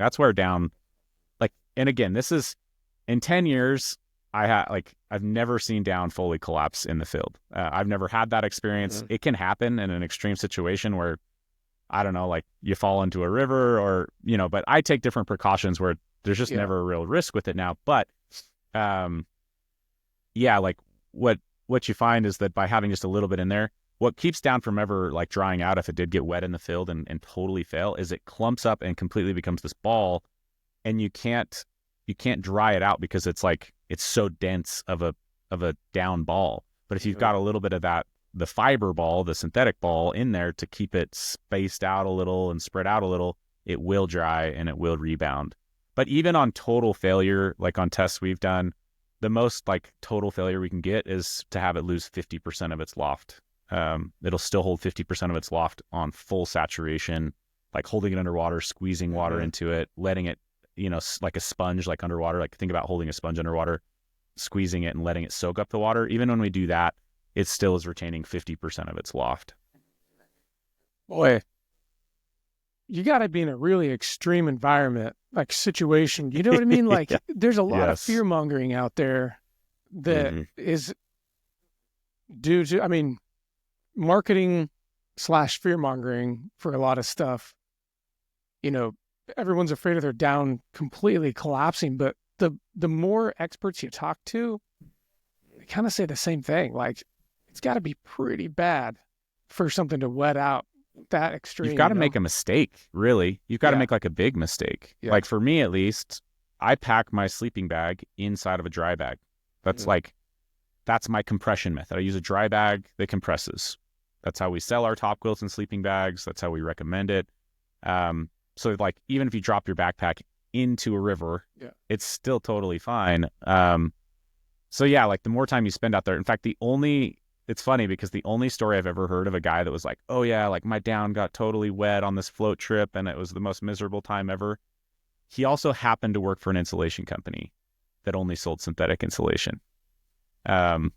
That's where down, like, and again, this is in 10 years, I've never seen down fully collapse in the field. I've never had that experience. Mhm. It can happen in an extreme situation where, I don't know, like you fall into a river or, but I take different precautions where there's just Yeah. never a real risk with it now. But, um, yeah, like what, what you find is that by having just a little bit in there, what keeps down from ever like drying out if it did get wet in the field and totally fail is it clumps up and completely becomes this ball, and you can't dry it out because it's so dense of a down ball. But if you've Mhm. got a little bit of that, the fiber ball, the synthetic ball in there to keep it spaced out a little and spread out a little, it will dry and it will rebound. But even on total failure, like on tests we've done, the most like total failure we can get is to have it lose 50% of its loft. It'll still hold 50% of its loft on full saturation, like holding it underwater, squeezing water Mhm. into it, letting it, like a sponge, like underwater. Like think about holding a sponge underwater, squeezing it and letting it soak up the water. Even when we do that, it still is retaining 50% of its loft. Boy, you got to be in a really extreme environment, like situation. You know what I mean? Yeah. Like, there's a lot of fear Yes. mongering out there that Mm-hmm. is due to, I mean, marketing slash fear mongering for a lot of stuff. You know, everyone's afraid of their down completely collapsing, but the more experts you talk to, they kind of say the same thing. Like, it's got to be pretty bad for something to wet out that You've extreme. got You to know? make a mistake, really. You've got to Yeah. make like a big mistake. Yeah. Like for me, at least, I pack my sleeping bag inside of a dry bag. That's Mhm. like, that's my compression method. I use a dry bag that compresses. That's how we sell our top quilts and sleeping bags. That's how we recommend it. So like, even if you drop your backpack into a river, Yeah. it's still totally fine. So yeah, like the more time you spend out there. In fact, it's funny because the only story I've ever heard of a guy that was like, oh yeah, like my down got totally wet on this float trip and it was the most miserable time ever. He also happened to work for an insulation company that only sold synthetic insulation. Um,